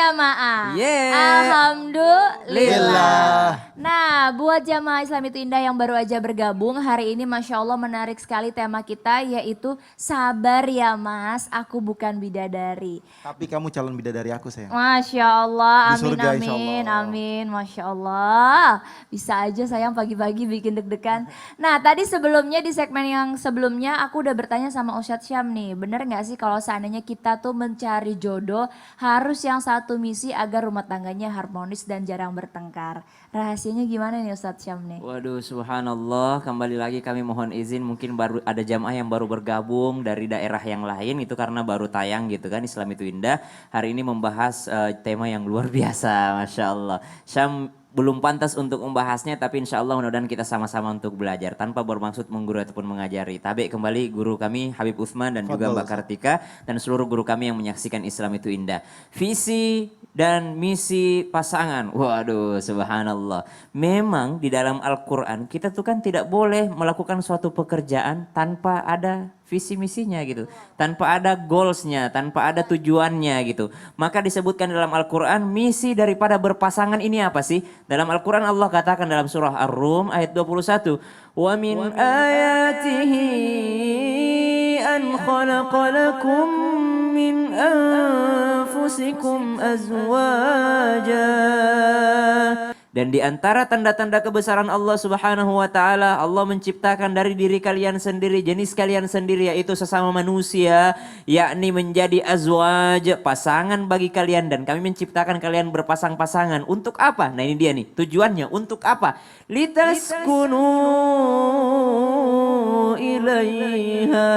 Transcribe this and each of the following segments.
jamaah. Yeah. Alhamdulillah. Nah, buat jamaah Islam itu indah yang baru aja bergabung, hari ini Masya Allah menarik sekali tema kita yaitu sabar ya Mas, aku bukan bidadari. Tapi kamu calon bidadari aku sayang. Masya Allah, Di amin surga, insya amin, Allah. amin, Masya Allah. Bisa aja sayang pagi-pagi bikin deg-degan. Nah tadi sebelumnya di segmen yang sebelumnya aku udah bertanya sama Ustadz Syam nih, bener gak sih kalau seandainya kita tuh mencari jodoh harus yang satu misi agar rumah tangganya harmonis dan jarang bertengkar. Rahasianya gimana nih Ustadz Syam nih? Waduh, subhanallah, kembali lagi kami mohon izin, mungkin baru ada jamaah yang baru bergabung dari daerah yang lain, itu karena baru tayang gitu kan, Islam itu indah. Hari ini membahas tema yang luar biasa, Masya Allah. Syam belum pantas untuk membahasnya, tapi insya Allah mudah-mudahan kita sama-sama untuk belajar tanpa bermaksud menggurui ataupun mengajari. Tabe kembali guru kami Habib Utsman dan juga Mbak Kartika dan seluruh guru kami yang menyaksikan Islam itu indah. Visi dan misi pasangan. Waduh, subhanallah. Memang di dalam Al-Quran kita tuh kan tidak boleh melakukan suatu pekerjaan tanpa ada visi misinya gitu. Tanpa ada goalsnya, tanpa ada tujuannya gitu. Maka disebutkan dalam Al-Quran misi daripada berpasangan ini apa sih? Dalam Al-Quran Allah katakan dalam surah Ar-Rum ayat 21. Wa min ayatihi an khalaqa lakum min anfusikum azwaja. Dan di antara tanda-tanda kebesaran Allah Subhanahu wa taala, Allah menciptakan dari diri kalian sendiri, jenis kalian sendiri yaitu sesama manusia, yakni menjadi azwaj, pasangan bagi kalian, dan kami menciptakan kalian berpasang-pasangan. Untuk apa? Nah ini dia nih, tujuannya untuk apa? Litaskunu ilaiha.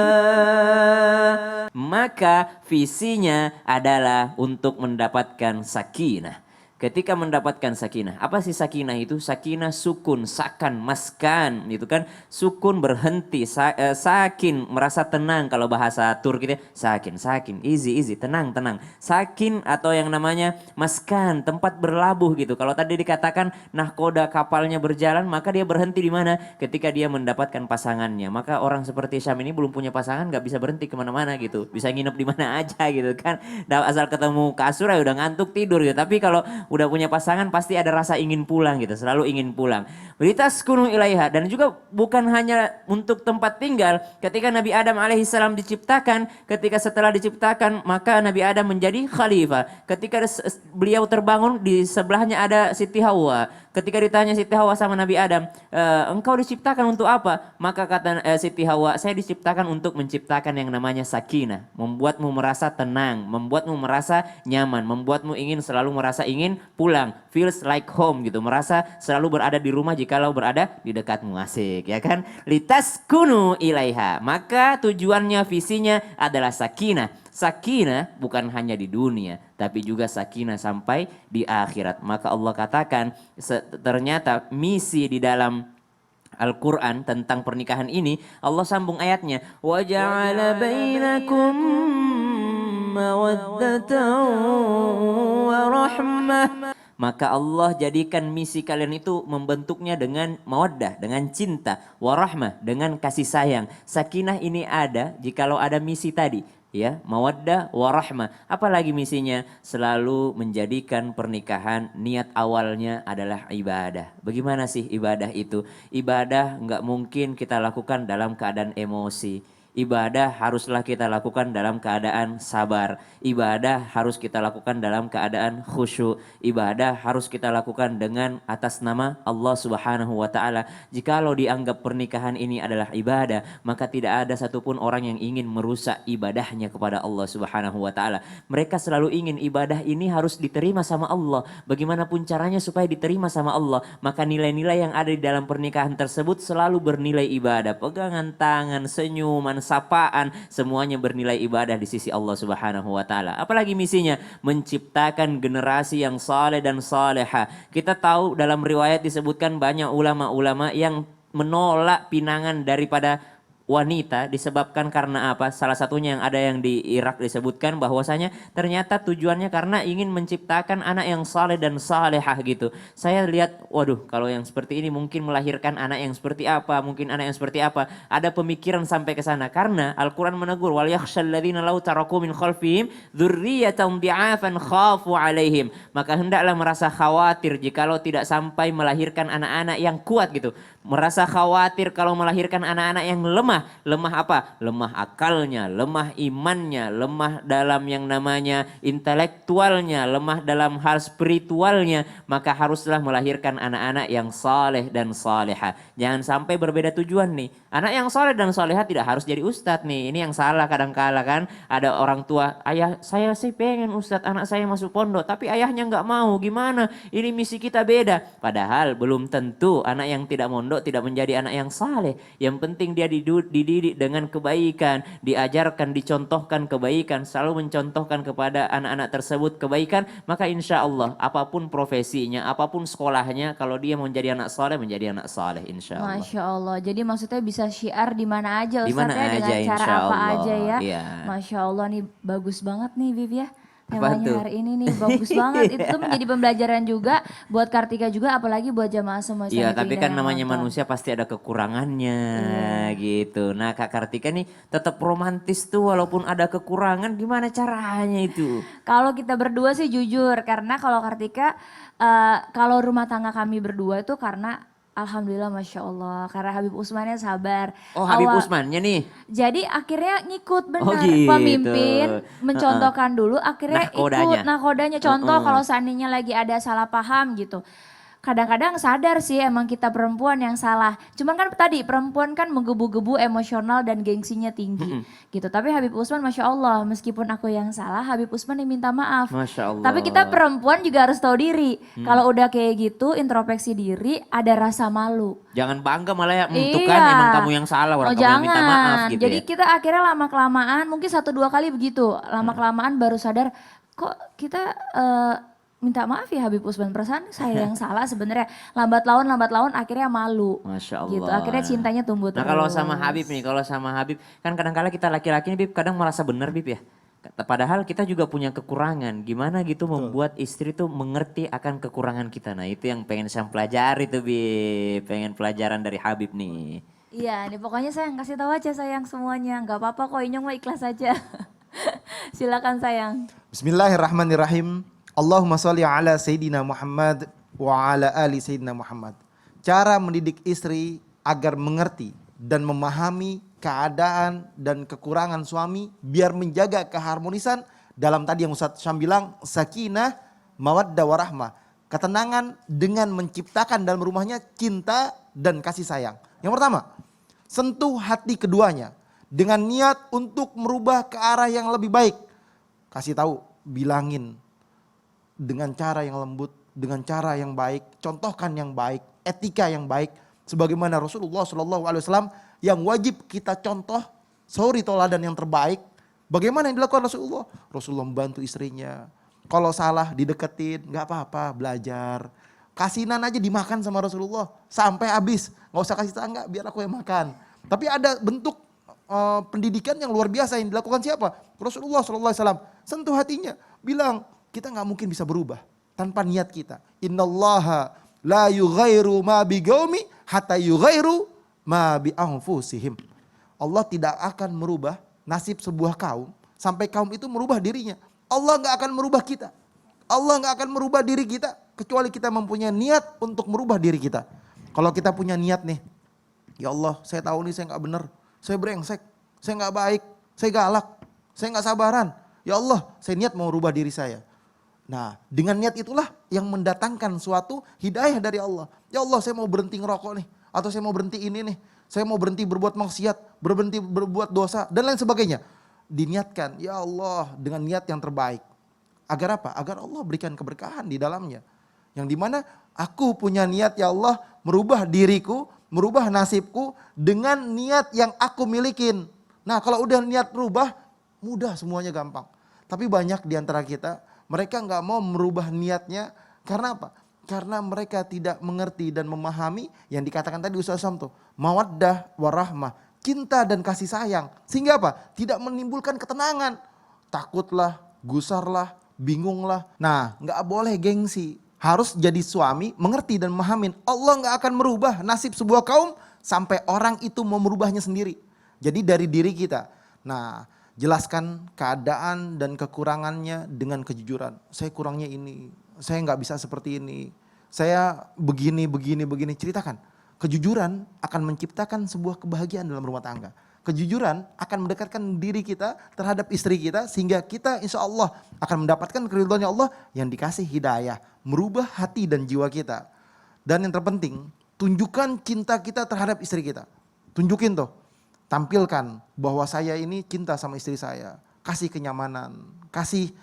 Maka visinya adalah untuk mendapatkan sakinah. Ketika mendapatkan sakinah, apa sih sakinah itu? Sakinah sukun, sakan, maskan, gitu kan? Sukun berhenti, sakin merasa tenang kalau bahasa Turki itu sakin, easy, tenang. Sakin atau yang namanya maskan, tempat berlabuh gitu. Kalau tadi dikatakan nahkoda kapalnya berjalan, maka dia berhenti di mana? Ketika dia mendapatkan pasangannya. Maka orang seperti Syam ini belum punya pasangan, nggak bisa berhenti kemana-mana gitu. Bisa nginep di mana aja gitu kan? Asal ketemu kasur ya udah ngantuk tidur gitu. Tapi kalau udah punya pasangan pasti ada rasa ingin pulang gitu, selalu ingin pulang. Litaskunu ilaiha, dan juga bukan hanya untuk tempat tinggal. Ketika Nabi Adam alaihissalam diciptakan, ketika setelah diciptakan maka Nabi Adam menjadi khalifah. Ketika beliau terbangun di sebelahnya ada Siti Hawa. Ketika ditanya Siti Hawa sama Nabi Adam, engkau diciptakan untuk apa? Maka kata Siti Hawa, saya diciptakan untuk menciptakan yang namanya sakinah, membuatmu merasa tenang, membuatmu merasa nyaman, membuatmu ingin selalu merasa ingin pulang, feels like home gitu, merasa selalu berada di rumah jikalau berada di dekatmu. Asik ya kan? Litaskunu ilaiha. Maka tujuannya, visinya adalah sakinah. Sakinah bukan hanya di dunia, tapi juga sakinah sampai di akhirat. Maka Allah katakan ternyata misi di dalam Al-Quran tentang pernikahan ini, Allah sambung ayatnya. Wa ja'ala bainakum mawaddatan wa rahmah. Maka Allah jadikan misi kalian itu membentuknya dengan mawaddah, dengan cinta, warahmah, dengan kasih sayang. Sakinah ini ada jikalau ada misi tadi, ya, mawaddah, warahmah. Apalagi misinya? Selalu menjadikan pernikahan niat awalnya adalah ibadah. Bagaimana sih ibadah itu? Ibadah nggak mungkin kita lakukan dalam keadaan emosi. Ibadah haruslah kita lakukan dalam keadaan sabar. Ibadah harus kita lakukan dalam keadaan khusyuk. Ibadah harus kita lakukan dengan atas nama Allah Subhanahu wa taala. Jikalau dianggap pernikahan ini adalah ibadah, maka tidak ada satupun orang yang ingin merusak ibadahnya kepada Allah Subhanahu wa taala. Mereka selalu ingin ibadah ini harus diterima sama Allah. Bagaimanapun caranya supaya diterima sama Allah, maka nilai-nilai yang ada di dalam pernikahan tersebut selalu bernilai ibadah. Pegangan tangan, senyuman, sapaan, semuanya bernilai ibadah di sisi Allah Subhanahu wa taala. Apalagi misinya? Menciptakan generasi yang saleh dan saleha. Kita tahu dalam riwayat disebutkan banyak ulama-ulama yang menolak pinangan daripada wanita disebabkan karena apa? Salah satunya yang ada yang di Irak disebutkan bahwasanya ternyata tujuannya karena ingin menciptakan anak yang saleh dan salehah gitu. Saya lihat, waduh, kalau yang seperti ini mungkin melahirkan anak yang seperti apa, mungkin anak yang seperti apa. Ada pemikiran sampai ke sana karena Al-Qur'an menegur wal yakhshal ladzina law taraku min khalfihim dzurriyyatan dhi'afan khafu alaihim. Maka hendaklah merasa khawatir jikalau tidak sampai melahirkan anak-anak yang kuat gitu. Merasa khawatir kalau melahirkan anak-anak yang lemah. Lemah apa? Lemah akalnya, lemah imannya, lemah dalam yang namanya intelektualnya, lemah dalam hal spiritualnya. Maka haruslah melahirkan anak-anak yang saleh dan saleha. Jangan sampai berbeda tujuan nih. Anak yang saleh dan saleha tidak harus jadi ustadz nih. Ini yang salah kadang-kala kan. Ada orang tua, ayah saya sih pengen ustadz anak saya masuk pondok. Tapi ayahnya nggak mau, gimana? Ini misi kita beda. Padahal belum tentu anak yang tidak mondok tidak menjadi anak yang saleh. Yang penting dia dididik dengan kebaikan, diajarkan, dicontohkan kebaikan, selalu mencontohkan kepada anak-anak tersebut kebaikan, maka insya Allah apapun profesinya, apapun sekolahnya, kalau dia mau menjadi anak saleh insya Allah. Masya Allah. Jadi maksudnya bisa syiar di mana aja Di Ustaz mana ya, dengan aja, cara insya apa Allah. aja ya. Iya. Masya Allah nih bagus banget nih Bib ya. Apa Temanya tuh? hari ini nih bagus banget. Itu tuh menjadi pembelajaran juga buat Kartika juga, apalagi buat jamaah semua. Iya, Islamic tapi Linda kan yang namanya nonton. manusia pasti ada kekurangannya Iya. gitu. Nah, Kak Kartika nih tetap romantis tuh walaupun ada kekurangan. Gimana caranya itu? Kalau kita berdua sih jujur, karena kalau Kartika, kalau rumah tangga kami berdua itu karena Alhamdulillah Masya Allah, karena Habib Usmannya sabar. Oh, Habib Awal, Usmannya nih. jadi akhirnya ngikut Oh, benar, gitu. pemimpin Heeh. mencontohkan dulu, akhirnya Nahkodanya. ikut nakodanya. Contoh Heeh. kalau seandainya lagi ada salah paham gitu. Kadang-kadang sadar sih emang kita perempuan yang salah. Cuman kan tadi perempuan kan menggebu-gebu emosional dan gengsinya tinggi gitu. Tapi Habib Usman Masya Allah, meskipun aku yang salah, Habib Usman yang minta maaf. Masya Allah. Tapi kita perempuan juga harus tahu diri. Kalau udah kayak gitu introspeksi diri, ada rasa malu. Jangan bangga malah ya, tuh Iya. kan emang kamu yang salah, orang Oh kamu yang minta maaf jangan. gitu Jadi ya. kita akhirnya lama-kelamaan, mungkin 1-2 kali begitu. Lama-kelamaan baru sadar, kok kita minta maaf ya Habib Usman. Perasaan saya yang salah sebenarnya. Lambat laun akhirnya malu. Masya Allah. Gitu, akhirnya cintanya tumbuh Nah terus. kalau sama Habib nih, kalau sama Habib, kan kadang-kala kita laki-laki nih Bib, kadang merasa benar Bib ya. Padahal kita juga punya kekurangan. Gimana gitu membuat istri tuh mengerti akan kekurangan kita. Nah itu yang pengen saya pelajari tuh Bib. Pengen pelajaran dari Habib nih. Iya, nih pokoknya sayang kasih tahu aja sayang semuanya. Gak apa-apa kok, Inyong mah ikhlas aja. Silakan sayang. Bismillahirrahmanirrahim. Allahumma sholli ala Sayyidina Muhammad wa ala ali Sayyidina Muhammad. Cara mendidik istri agar mengerti dan memahami keadaan dan kekurangan suami biar menjaga keharmonisan dalam tadi yang Ustaz Syam bilang sakinah, mawaddah warahmah. Ketenangan dengan menciptakan dalam rumahnya cinta dan kasih sayang. Yang pertama, sentuh hati keduanya dengan niat untuk merubah ke arah yang lebih baik. Kasih tahu, bilangin dengan cara yang lembut, dengan cara yang baik, contohkan yang baik, etika yang baik, sebagaimana Rasulullah SAW yang wajib kita contoh, suri toladan yang terbaik. Bagaimana yang dilakukan Rasulullah? Rasulullah membantu istrinya. Kalau salah dideketin, nggak apa-apa, belajar. Kasinan aja dimakan sama Rasulullah sampai habis, nggak usah kasih tangga, biar aku yang makan. Tapi ada bentuk pendidikan yang luar biasa yang dilakukan siapa? Rasulullah SAW. Sentuh hatinya, bilang, kita nggak mungkin bisa berubah tanpa niat kita. Innallaha la yughairu ma biqaumi hatta yughairu ma bi anfusihim. Allah tidak akan merubah nasib sebuah kaum sampai kaum itu merubah dirinya. Allah nggak akan merubah kita. Allah nggak akan merubah diri kita kecuali kita mempunyai niat untuk merubah diri kita. Kalau kita punya niat nih, ya Allah, saya tahu nih saya nggak benar, saya brengsek, saya nggak baik, saya galak, saya nggak sabaran. Ya Allah, saya niat mau rubah diri saya. Nah, dengan niat itulah yang mendatangkan suatu hidayah dari Allah. Ya Allah, saya mau berhenti ngerokok nih, atau saya mau berhenti ini nih, saya mau berhenti berbuat maksiat, berhenti berbuat dosa dan lain sebagainya. Diniatkan, ya Allah, dengan niat yang terbaik. Agar apa? Agar Allah berikan keberkahan di dalamnya. Yang dimana aku punya niat ya Allah merubah diriku, merubah nasibku dengan niat yang aku milikin. Nah, kalau udah niat berubah, mudah semuanya gampang. Tapi banyak di antara kita mereka nggak mau merubah niatnya karena apa? Karena mereka tidak mengerti dan memahami yang dikatakan tadi Ustaz Sam tuh, mawaddah warahmah, cinta dan kasih sayang. Sehingga apa? Tidak menimbulkan ketenangan. Takutlah, gusarlah, bingunglah. Nah, nggak boleh gengsi. Harus jadi suami, mengerti dan memahamin. Allah nggak akan merubah nasib sebuah kaum sampai orang itu mau merubahnya sendiri. Jadi dari diri kita. Nah, jelaskan keadaan dan kekurangannya dengan kejujuran. Saya kurangnya ini, saya nggak bisa seperti ini. Saya begini. Ceritakan. Kejujuran akan menciptakan sebuah kebahagiaan dalam rumah tangga. Kejujuran akan mendekatkan diri kita terhadap istri kita sehingga kita insya Allah akan mendapatkan keridhoannya Allah yang dikasih hidayah, merubah hati dan jiwa kita. Dan yang terpenting, tunjukkan cinta kita terhadap istri kita. Tunjukin tuh, tampilkan bahwa saya ini cinta sama istri saya, kasih kenyamanan, kasih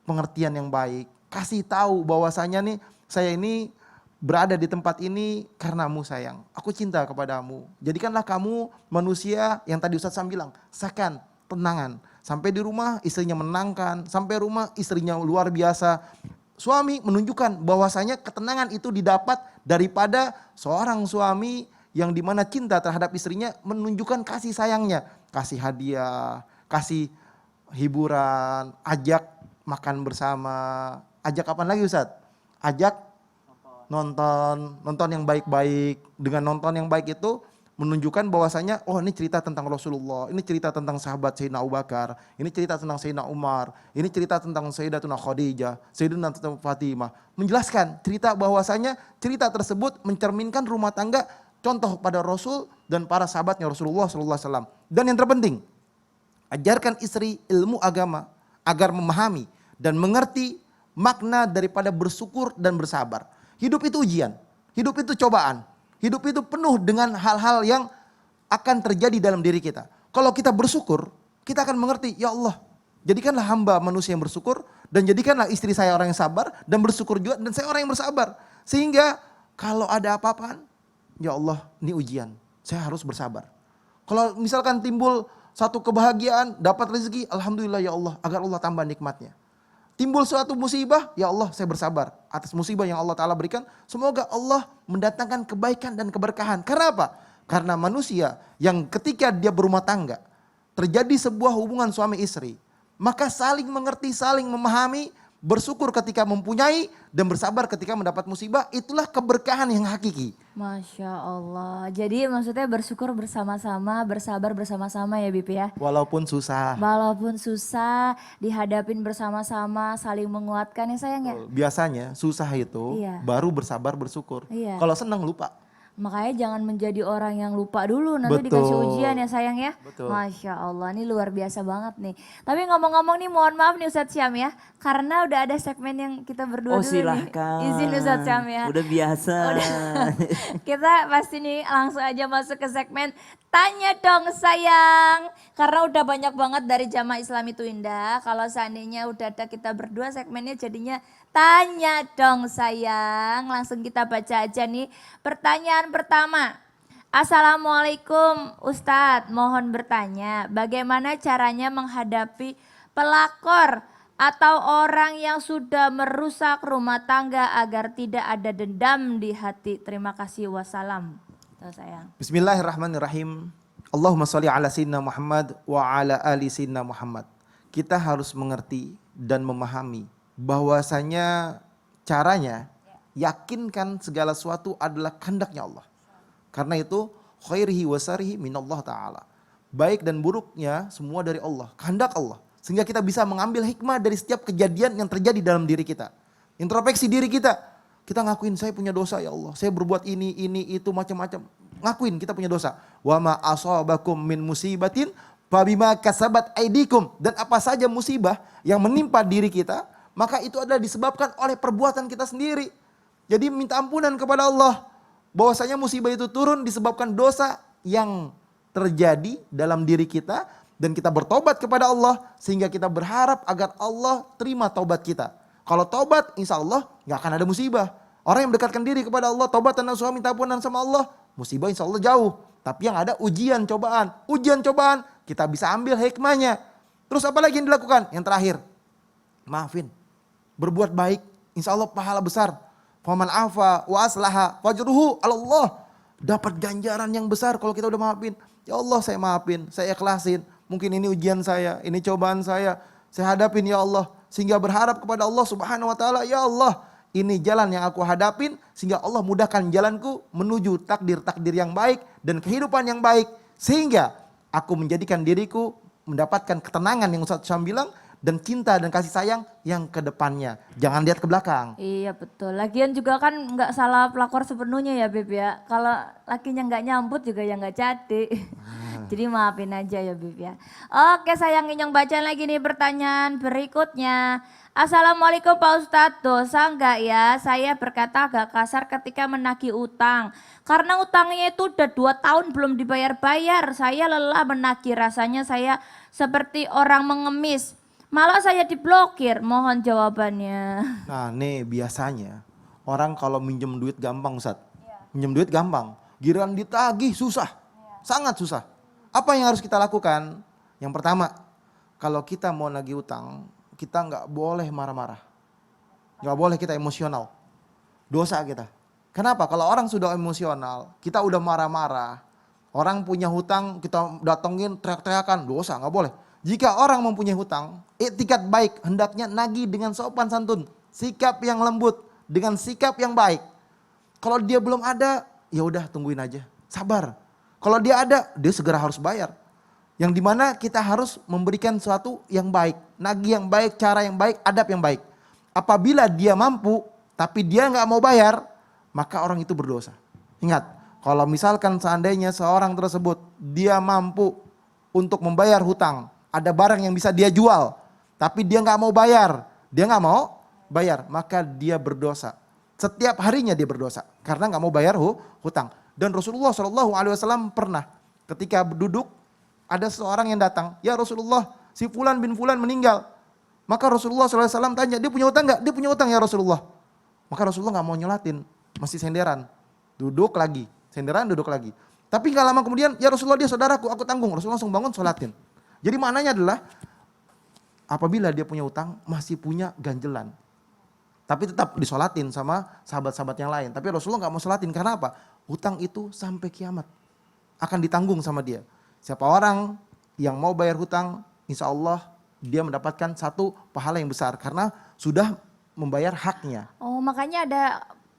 pengertian yang baik, kasih tahu bahwasanya nih saya ini berada di tempat ini karenamu sayang. Aku cinta kepadamu. Jadikanlah kamu manusia yang tadi Ustaz Sam bilang, sakan, tenangan. Sampai di rumah istrinya menangkan, sampai rumah istrinya luar biasa. Suami menunjukkan bahwasanya ketenangan itu didapat daripada seorang suami yang dimana cinta terhadap istrinya menunjukkan kasih sayangnya. Kasih hadiah, kasih hiburan, ajak makan bersama. Ajak apa lagi Ustaz? Ajak nonton yang baik-baik. Dengan nonton yang baik itu menunjukkan bahwasanya oh ini cerita tentang Rasulullah, ini cerita tentang sahabat Sayyidina Abu Bakar, ini cerita tentang Sayyidina Umar, ini cerita tentang Sayyidatuna Khadijah, Sayyidatuna Fatimah. Menjelaskan cerita bahwasanya cerita tersebut mencerminkan rumah tangga contoh pada Rasul dan para sahabatnya Rasulullah sallallahu alaihi wasallam. Dan yang terpenting, ajarkan istri ilmu agama agar memahami dan mengerti makna daripada bersyukur dan bersabar. Hidup itu ujian, hidup itu cobaan, hidup itu penuh dengan hal-hal yang akan terjadi dalam diri kita. Kalau kita bersyukur, kita akan mengerti, ya Allah, jadikanlah hamba manusia yang bersyukur dan jadikanlah istri saya orang yang sabar dan bersyukur juga dan saya orang yang bersabar. Sehingga kalau ada apa-apaan, ya Allah, ini ujian, saya harus bersabar. Kalau misalkan timbul satu kebahagiaan, dapat rezeki, alhamdulillah ya Allah, agar Allah tambah nikmatnya. Timbul suatu musibah, ya Allah saya bersabar atas musibah yang Allah Ta'ala berikan. Semoga Allah mendatangkan kebaikan dan keberkahan. Karena apa? Karena manusia yang ketika dia berumah tangga, terjadi sebuah hubungan suami istri, maka saling mengerti, saling memahami, bersyukur ketika mempunyai dan bersabar ketika mendapat musibah, itulah keberkahan yang hakiki. Masya Allah. Jadi maksudnya bersyukur bersama-sama, bersabar bersama-sama ya Bip ya. Walaupun susah. Walaupun susah, dihadapin bersama-sama, saling menguatkan ya sayang ya. Biasanya susah itu Iya. baru bersabar bersyukur. Iya. Kalau senang lupa. Makanya jangan menjadi orang yang lupa dulu, nanti Betul. dikasih ujian ya sayang ya. Betul. Masya Allah, ini luar biasa banget nih. Tapi ngomong-ngomong nih mohon maaf nih Ustadz Syam ya. Karena udah ada segmen yang kita berdua Oh dulu silahkan. nih. Izin Ustadz Syam ya. Udah biasa. Kita pasti nih langsung aja masuk ke segmen Tanya Dong Sayang. Karena udah banyak banget dari Jamaah Islam itu Indah. Kalau seandainya udah ada kita berdua segmennya jadinya Tanya Dong Sayang. Langsung kita baca aja nih. Pertanyaan pertama. Assalamualaikum Ustadz, mohon bertanya bagaimana caranya menghadapi pelakor atau orang yang sudah merusak rumah tangga agar tidak ada dendam di hati. Terima kasih, wassalam. Tuh sayang. Bismillahirrahmanirrahim. Allahumma sholli ala sayyidina Muhammad wa ala ali sayyidina Muhammad. Kita harus mengerti dan memahami bahwasanya caranya yakinkan segala sesuatu adalah kehendaknya Allah. Karena itu khairihi wa sarihi minallah ta'ala. Baik dan buruknya semua dari Allah, kehendak Allah. Sehingga kita bisa mengambil hikmah dari setiap kejadian yang terjadi dalam diri kita. Introspeksi diri kita. Kita ngakuin saya punya dosa ya Allah. Saya berbuat ini, itu macam-macam. Ngakuin kita punya dosa. Wa ma asabakum min musibatin fabima kasabat aidikum. Dan apa saja musibah yang menimpa diri kita, maka itu adalah disebabkan oleh perbuatan kita sendiri. Jadi minta ampunan kepada Allah. Bahwasanya musibah itu turun disebabkan dosa yang terjadi dalam diri kita. Dan kita bertobat kepada Allah sehingga kita berharap agar Allah terima taubat kita. Kalau taubat insya Allah gak akan ada musibah. Orang yang mendekatkan diri kepada Allah, taubat dan nasuha minta ampunan sama Allah, musibah insya Allah jauh. Tapi yang ada ujian cobaan. Ujian cobaan kita bisa ambil hikmahnya. Terus apa lagi yang dilakukan? Yang terakhir, maafin. Berbuat baik insya Allah pahala besar. Faman afa wa aslaha fajruhu ala Allah. dapat ganjaran yang besar kalau kita udah maafin. Ya Allah saya maafin, saya ikhlasin. Mungkin ini ujian saya, ini cobaan saya hadapin ya Allah. Sehingga berharap kepada Allah Subhanahu wa taala, ya Allah, ini jalan yang aku hadapin sehingga Allah mudahkan jalanku menuju takdir-takdir yang baik dan kehidupan yang baik. Sehingga aku menjadikan diriku mendapatkan ketenangan yang Ustaz Syam bilang dan cinta dan kasih sayang yang ke depannya. Jangan lihat ke belakang. Iya betul. Lagian juga kan nggak salah pelakor sepenuhnya ya Beb ya. Kalau lakinya nggak nyambut juga ya nggak jadi. Jadi maafin aja ya Beb ya. Oke sayang Inyong bacain lagi nih pertanyaan berikutnya. Assalamualaikum Pak Ustadz, dosa enggak ya saya berkata agak kasar ketika menagih utang. Karena utangnya itu udah 2 tahun belum dibayar-bayar. Saya lelah menagih, rasanya saya seperti orang mengemis. Malah saya diblokir, mohon jawabannya. Nah nih biasanya orang kalau minjem duit gampang Ustaz. Minjem duit gampang, giliran ditagih susah, sangat susah. Apa yang harus kita lakukan? Yang pertama, kalau kita mau nagih utang, kita nggak boleh marah-marah. Nggak boleh kita emosional. Dosa kita. Kenapa? Kalau orang sudah emosional, kita udah marah-marah. Orang punya hutang, kita datengin teriak-teriakan, dosa, nggak boleh. Jika orang mempunyai hutang, etikat baik hendaknya nagih dengan sopan santun, sikap yang lembut, dengan sikap yang baik. Kalau dia belum ada, ya udah tungguin aja, sabar. Kalau dia ada, dia segera harus bayar. Yang dimana kita harus memberikan sesuatu yang baik, nagih yang baik, cara yang baik, adab yang baik. Apabila dia mampu, tapi dia nggak mau bayar, maka orang itu berdosa. Ingat, kalau misalkan seandainya seorang tersebut dia mampu untuk membayar hutang, ada barang yang bisa dia jual, tapi dia nggak mau bayar, maka dia berdosa. Setiap harinya dia berdosa karena nggak mau bayar hutang. Dan Rasulullah SAW pernah ketika duduk ada seorang yang datang, ya Rasulullah, si Fulan bin Fulan meninggal. Maka Rasulullah SAW tanya, dia punya hutang nggak? Dia punya hutang ya Rasulullah. Maka Rasulullah nggak mau nyolatin, masih senderan, duduk lagi, senderan duduk lagi. Tapi nggak lama kemudian, ya Rasulullah dia saudaraku, aku tanggung. Rasulullah langsung bangun sholatin. Jadi maknanya adalah apabila dia punya utang masih punya ganjelan. Tapi tetap disolatin sama sahabat-sahabat yang lain. Tapi Rasulullah gak mau solatin karena apa? Hutang itu sampai kiamat akan ditanggung sama dia. Siapa orang yang mau bayar hutang, insya Allah dia mendapatkan satu pahala yang besar karena sudah membayar haknya. Oh makanya ada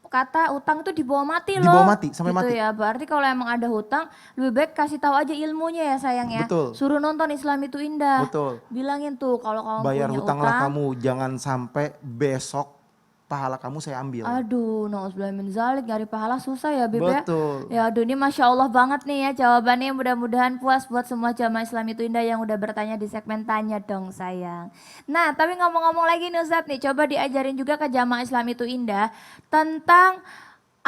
kata utang itu dibawa mati loh. Dibawa mati, sampai gitu mati. Ya, berarti kalau emang ada hutang, lebih baik kasih tahu aja ilmunya ya sayang ya. Betul. Suruh nonton Islam itu indah. Betul. Bilangin tuh kalau kamu Bayar punya hutanglah utang. kamu, jangan sampai besok pahala kamu saya ambil. Aduh, nauzubillah min zalik, nyari pahala susah ya Beb ya. Betul. Ya aduh ini Masya Allah banget nih ya jawabannya, mudah-mudahan puas buat semua jamaah Islam itu indah yang udah bertanya di segmen tanya dong sayang. Nah tapi ngomong-ngomong lagi nih Ustadz nih, coba diajarin juga ke jamaah Islam itu indah tentang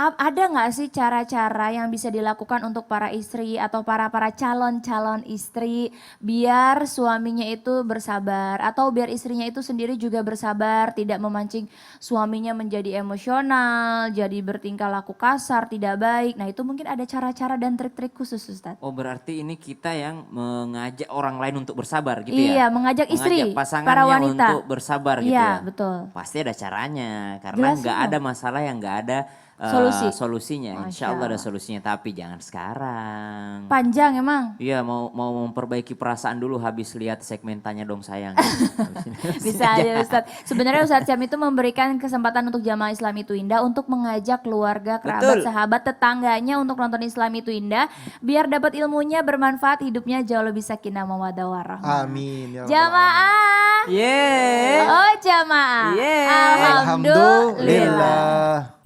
ada nggak sih cara-cara yang bisa dilakukan untuk para istri atau para calon-calon istri biar suaminya itu bersabar atau biar istrinya itu sendiri juga bersabar, tidak memancing suaminya menjadi emosional, jadi bertingkah laku kasar, tidak baik. Nah itu mungkin ada cara-cara dan trik-trik khusus Ustadz. Oh berarti ini kita yang mengajak orang lain untuk bersabar gitu Iya, ya? mengajak istri, pasangannya para wanita untuk bersabar gitu Iya ya? betul. Pasti ada caranya karena Jelasin nggak dong. ada masalah yang nggak ada solusinya. Insya Allah ada solusinya tapi jangan sekarang. Panjang emang. Iya mau memperbaiki perasaan dulu habis lihat segmen tanya dong sayang. Bisa aja Ustadz. Sebenarnya Ustadz Syam itu memberikan kesempatan untuk jamaah Islam itu indah untuk mengajak keluarga, kerabat, Betul. sahabat, tetangganya untuk nonton Islam itu indah. Biar dapat ilmunya bermanfaat, hidupnya jauh lebih sakinah mawaddah warahmah. Amin. Ya Rabbal alamin. Jamaah. Yeah. Oh jamaah. Yeah. Alhamdulillah. Alhamdulillah.